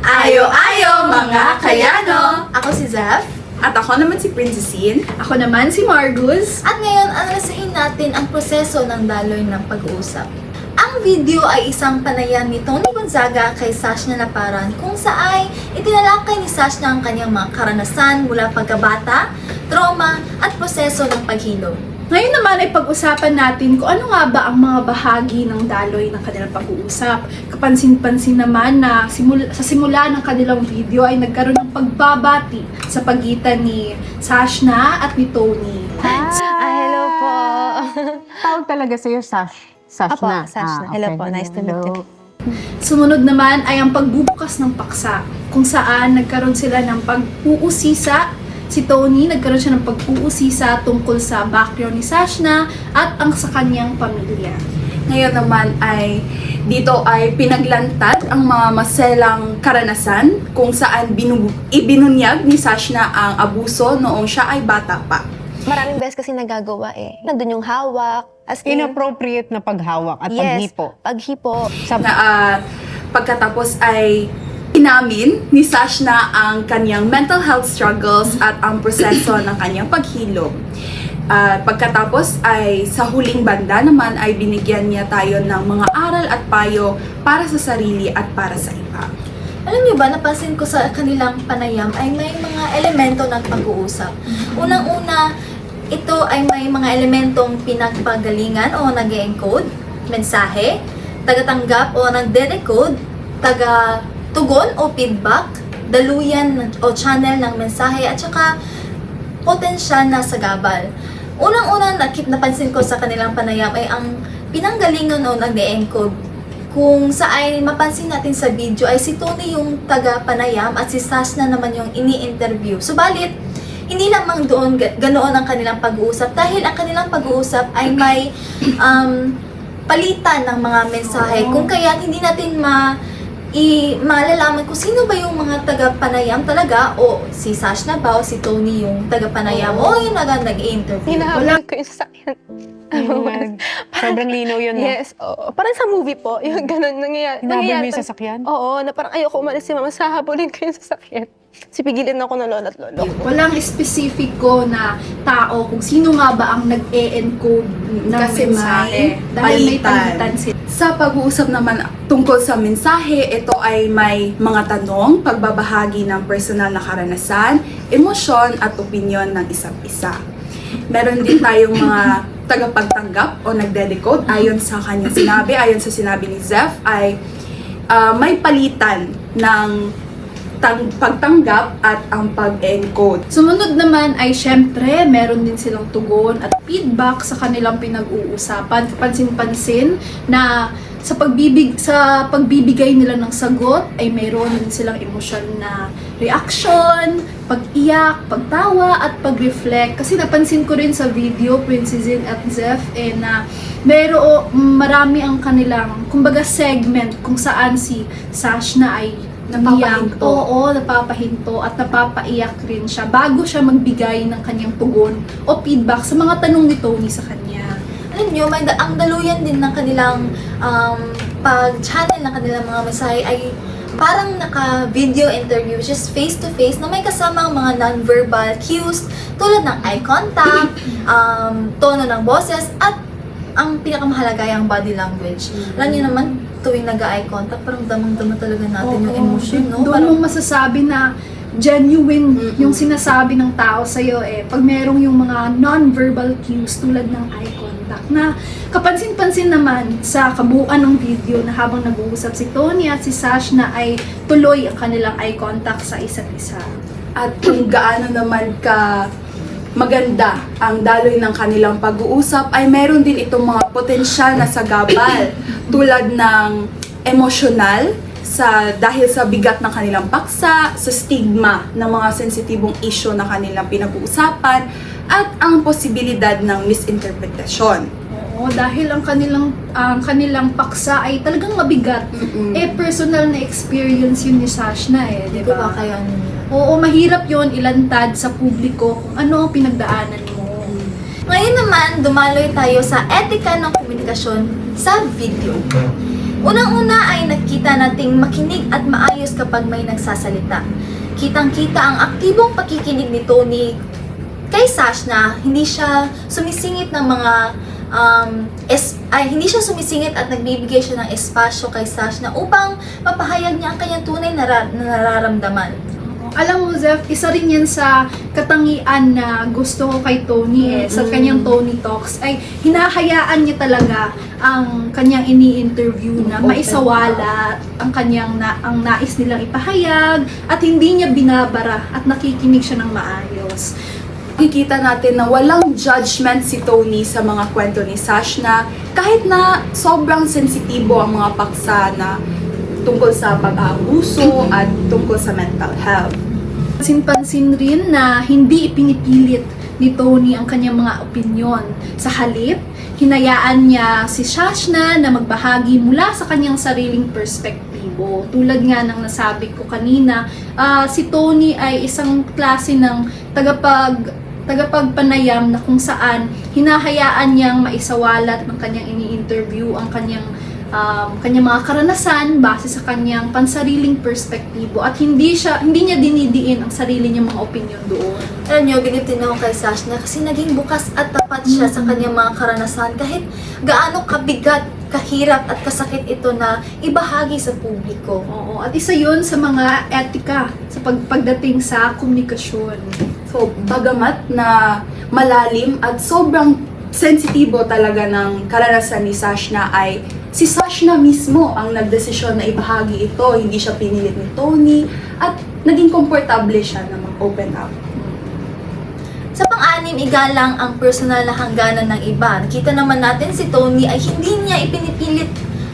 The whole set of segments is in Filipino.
Ayo-ayo mga kayano! Ako si Zeph. At ako naman si Princessin. Ako naman si Margus. At ngayon, analisahin natin ang proseso ng daloy ng pag-uusap. Ang video ay isang panayam ni Tony Gonzaga kay Sashna Laparan kung saan itinalakay ni Sashna ang kanyang mga karanasan mula pagkabata, trauma at proseso ng paghilom. Ngayon naman ay pag-usapan natin kung ano nga ba ang mga bahagi ng daloy ng kanilang pag-uusap. Kapansin-pansin naman na sa simula ng kanilang video ay nagkaroon ng pagbabati sa pagitan ni Sashna at ni Tony. Hello po. Tawag talaga sa'yo, Sashna. Apo, Sashna. Hello po, nice to meet you. Sumunod naman ay ang pagbubukas ng paksa, kung saan nagkaroon sila ng pag-uusisa. Si Tony, nagkaroon siya ng pag-uusisa tungkol sa background ni Sashna at ang sa kanyang pamilya. Ngayon naman ay dito ay pinaglantad ang mga maselang karanasan kung saan ibinunyag ni Sashna ang abuso noong siya ay bata pa. Maraming beses kasi nagagawa eh. Nandun yung hawak. As in, Inappropriate na paghawak at paghipo. paghipo. Pagkatapos ay inamin ni Sashna ang kanyang mental health struggles at ang proseso ng kanyang paghilom. Pagkatapos ay sa huling banda naman ay binigyan niya tayo ng mga aral at payo para sa sarili at para sa iba. Alam niyo ba, napansin ko sa kanilang panayam ay may mga elemento ng pag-uusap. Unang-una, ito ay may mga elementong pinagpagalingan o nag-encode, mensahe, tagatanggap o nag-decode, taga-tugon o feedback, daluyan o channel ng mensahe at saka potensyal na sagabal. Unang-una napansin ko sa kanilang panayam ay ang pinanggalingan o nag-encode. Kung saan mapansin natin sa video ay si Tony yung taga-panayam at si Sashna naman yung ini-interview. Subalit, hindi lamang doon ganoon ang kanilang pag-uusap dahil ang kanilang pag-uusap ay may palitan ng mga mensahe. Kung kaya hindi natin malalaman kung sino ba yung mga taga-panayam talaga o si Sashna ba o si Tony yung taga-panayam o yung nag-i-interview. Hinahabol ko yung sasakyan. Sobrang linaw yun, no? Yes, oo. Parang sa movie po, yung ganun nangyayari. Hinabol mo yung sasakyan? Oo, na parang ayoko umalis si mama, sahabulin ko yung sasakyan. Sipigilin ako ng lola at lolo. Walang espesifiko na tao kung sino nga ba ang nag-e-encode ng Kasi mensahe. Dahil may palitan sila. Sa pag-uusap naman tungkol sa mensahe, ito ay may mga tanong, pagbabahagi ng personal na karanasan, emosyon at opinyon ng isa't isa. Meron din tayong mga tagapagtanggap o nagde-decode ayon sa kanyang sinabi. Ayon sa sinabi ni Zeph ay may palitan ng pagtanggap at ang pag-encode. Sumunod naman ay syempre meron din silang tugon at feedback sa kanilang pinag-uusapan. Kapansin-pansin na sa pagbibigay nila ng sagot ay mayroon din silang emosyon na reaction, pag-iyak, pagtawa at pag-reflect. Kasi napansin ko rin sa video, Princessin at Zeph, na marami ang kanilang, kumbaga segment kung saan si Sashna ay Napapahinto. Oo, napapahinto at napapaiyak rin siya bago siya magbigay ng kanyang tugon o feedback sa mga tanong ni Tony sa kanya. Alam nyo, ang daluyan din ng kanilang pag-channel ng kanilang mga mensahe ay parang naka-video interview, which is face-to-face, na may kasamang mga non-verbal cues tulad ng eye contact, tono ng boses, at ang pinakamahalaga ay ang body language. Alam nyo naman, tuwing nag-eye contact, parang damang-dama talaga natin yung emotion, no? Doon mong masasabi na genuine yung sinasabi ng tao sa'yo pag merong yung mga non-verbal cues tulad ng eye contact na kapansin-pansin naman sa kabuuan ng video na habang nag-uusap si Tony at si Sashna ay tuloy ang kanilang eye contact sa isa't isa. At kung gaano naman ka maganda ang daloy ng kanilang pag-uusap ay meron din itong mga potensyal na sagabal tulad ng emosyonal dahil sa bigat ng kanilang paksa, sa stigma ng mga sensitibong issue na kanilang pinag-uusapan at ang posibilidad ng misinterpretasyon. Oo, dahil ang kanilang paksa ay talagang mabigat. Personal na experience yun ni Sashna Hindi di ko ba? ba kaya Oo, mahirap yon ilantad sa publiko kung ano ang pinagdaanan mo. Ngayon naman, dumaloy tayo sa etika ng komunikasyon sa video. Unang-una ay nakita nating makinig at maayos kapag may nagsasalita. Kitang-kita ang aktibong pakikinig ni Tony kay Sash na hindi siya sumisingit ng mga hindi siya sumisingit at nagbibigay siya ng espasyo kay Sash na upang mapahayag niya ang kanyang tunay na nararamdaman. Alam mo, Zeph, isa rin yan sa katangian na gusto ko kay Tony sa kanyang Tony Talks, ay hinahayaan niya talaga ang kanyang ini-interview na maisawala ang kanyang ang nais nilang ipahayag at hindi niya binabara at nakikinig siya ng maayos. Nakikita natin na walang judgment si Tony sa mga kwento ni Sash na kahit na sobrang sensitibo ang mga paksa na tungkol sa pag-aabuso at tungkol sa mental health. Pansin-pansin rin na hindi ipinipilit ni Tony ang kanyang mga opinyon. Sa halip, hinayaan niya si Shashna na magbahagi mula sa kanyang sariling perspektibo. Tulad nga ng nasabi ko kanina, si Tony ay isang klase ng tagapagpanayam na kung saan hinahayaan niyang maisawalat ng kanyang ini-interview ang kanyang mga karanasan base sa kanyang pansariling perspektibo at hindi niya dinidiin ang sarili niyang mga opinion doon. Alam niyo, binitin ako kay Sash na kasi naging bukas at tapat siya sa kanyang mga karanasan kahit gaano kabigat, kahirap at kasakit ito na ibahagi sa publiko. Oo, at isa yun sa mga etika sa pagdating sa komunikasyon. So, bagamat na malalim at sobrang sensitibo talaga ng karanasan ni Sash na ay si Sash na mismo ang nagdesisyon na ibahagi ito, hindi siya pinilit ni Tony at naging komportable siya na mag-open up. Sa pang-anim, igalang ang personal na hangganan ng iba. Nakita naman natin si Tony ay hindi niya ipinipilit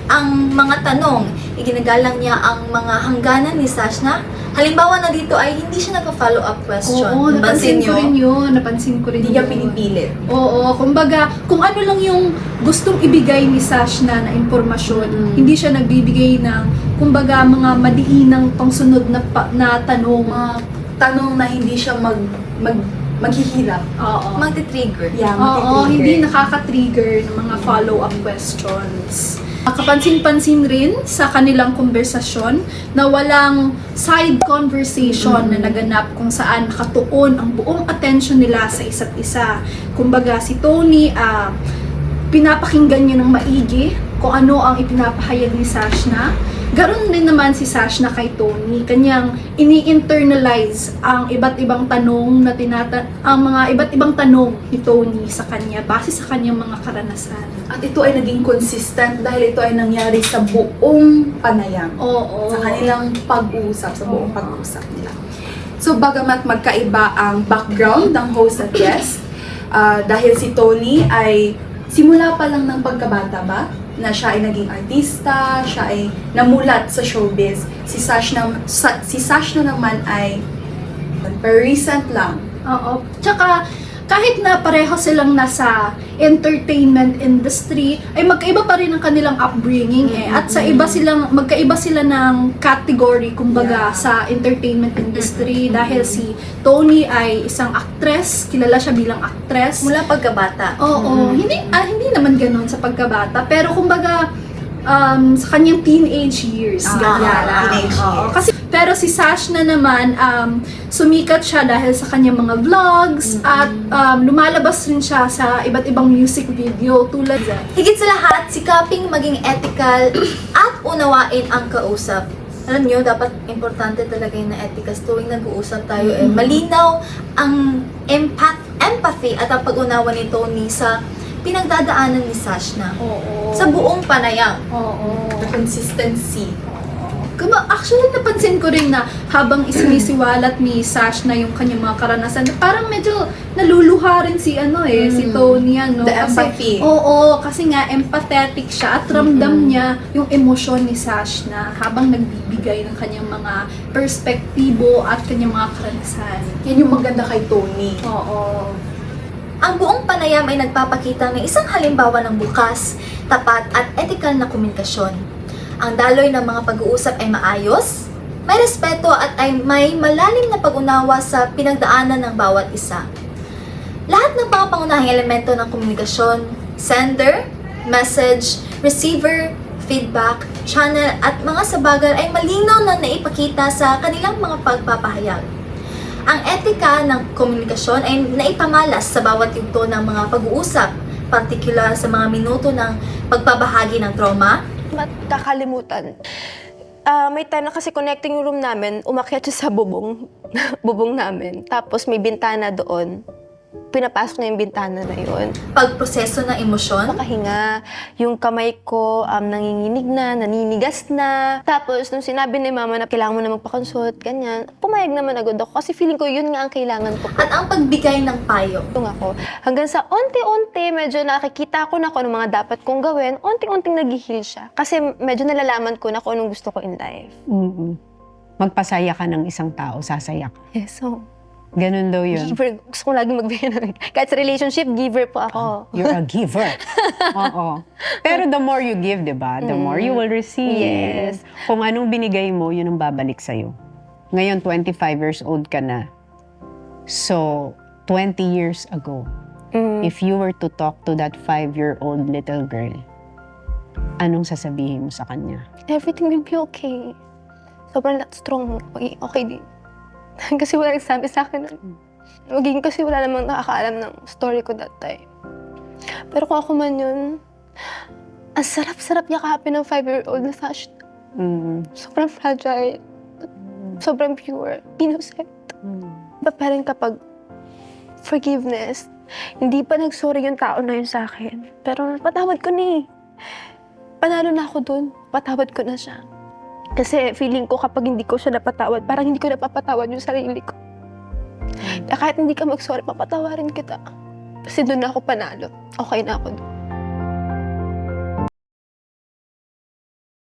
ang mga tanong. Iginagalang niya ang mga hangganan ni Sash na halimbawa na dito ay hindi siya nagpa-follow up question. Oo, napansin ko rin yun. Napansin ko rin Hindi niya yun. pinipilit. Oo, kumbaga, kung ano lang yung gustong ibigay ni Sash na impormasyon, hindi siya nagbibigay ng, kumbaga, mga madiinang pangsunod na tanong. Tanong na hindi siya maghihirap. Oo. Magti-trigger. Yeah, Oo, matitrigger. hindi nakaka-trigger ng mga follow-up questions. Kapansin-pansin rin sa kanilang konversasyon na walang side conversation na naganap kung saan nakatuon ang buong attention nila sa isa't isa. Kumbaga, si Tony, pinapakinggan niya ng maigi kung ano ang ipinapahayag ni Sashna. Garon din naman si Sashna kay Tony. Kanyang ini-internalize ang iba't ibang tanong na ang mga iba't ibang tanong ni Tony sa kanya base sa kanyang mga karanasan. At ito ay naging consistent dahil ito ay nangyari sa buong panayam. Oo. Sa kanilang pag-uusap, sa buong pag-uusap nila. So, bagamat magkaiba ang background ng host at guest, dahil si Tony ay simula pa lang ng pagkabata ba, na siya ay naging artista, siya ay namulat sa showbiz. Si Sash na naman ay per recent lang. Oo. Tsaka, kahit na pareho silang nasa entertainment industry, ay magkaiba pa rin ang kanilang upbringing At sa magkaiba sila ng category, kumbaga, sa entertainment industry. Dahil si Tony ay isang actress, kilala siya bilang actress. Mula pagkabata. Oo, hindi naman ganoon sa pagkabata, pero kumbaga sa kanyang teenage years, ganyan. teenage Oo, years. kasi pero si Sash na naman sumikat siya dahil sa kanyang mga vlogs at lumalabas rin siya sa iba't ibang music video tulad Higit sa lahat, sikaping maging ethical at unawain ang kausap. Alam nyo, dapat importante talaga yung na-ethical. Tuwing nag-uusap tayo, malinaw ang empathy at ang pag-unawa ni Tony sa pinagdadaanan ni Sashna. Oo. Sa buong panayam. Oo. The consistency. Actually, napansin ko rin na habang isinisiwalat ni Sash na yung kanyang mga karanasan, parang medyo naluluha rin si si Tony, The empathy. Oo, kasi nga empathetic siya at ramdam niya yung emosyon ni Sash na habang nagbibigay ng kanyang mga perspektibo at kanyang mga karanasan. Yan yung maganda kay Tony. Oo. Ang buong panayam ay nagpapakita ng isang halimbawa ng bukas, tapat at ethical na komunikasyon. Ang daloy ng mga pag-uusap ay maayos, may respeto at ay may malalim na pag-unawa sa pinagdaanan ng bawat isa. Lahat ng mga pangunahing elemento ng komunikasyon, sender, message, receiver, feedback, channel at mga sabagal ay malinaw na naipakita sa kanilang mga pagpapahayag. Ang etika ng komunikasyon ay naipamalas sa bawat yugto ng mga pag-uusap, partikular sa mga minuto ng pagbabahagi ng trauma. Kakalimutan. May time na kasi connecting room namin, umakyat siya sa bubong, bubong namin. Tapos may bintana doon. Pinapasok niya yung bintana na yun. Pagproseso ng emosyon, Makahinga, yung kamay ko nanginginig na, naninigas na. Tapos nung sinabi ni mama na kailangan mo na magpa-consult, ganyan, pumayag naman agad ako kasi feeling ko yun nga ang kailangan ko. at ang pagbigay ng payo. Tung ako. Hanggang sa unti-unti, medyo nakikita ko na kung ano mga dapat kong gawin, unti-unting nag-heal siya. Kasi medyo nalalaman ko na kung anong gusto ko in life. Magpasaya ka ng isang tao, sasaya ka. Yes, so, Ganun daw yun. giver. Gusto ko lagi magbigay ng... Kahit sa relationship, giver po ako. You're a giver. Oo. Pero the more you give, di ba? The more you will receive. Yes. Kung anong binigay mo, yun ang babalik sa'yo. Ngayon, 25 years old ka na. So, 20 years ago, if you were to talk to that 5-year-old little girl, anong sasabihin mo sa kanya? Everything will be okay. Sobrang strong. Okay din. Kasi wala nagsabi sa akin. Kasi wala namang nakakaalam ng story ko that time. Pero kung ako man yun, ang sarap-sarap yakapin ng 5-year-old na Sash. Sobrang fragile. Sobrang pure. Innocent. But parang kapag forgiveness, hindi pa nag-sorry yung tao na yun sa akin. Pero patawad ko na eh. Panalo na ako dun. Patawad ko na siya. Kasi feeling ko kapag hindi ko siya napatawad, parang hindi ko napapatawad yung sarili ko. Kaya kahit hindi ka mag-sorry, papatawarin kita. Kasi doon na ako panalo. Okay na ako doon.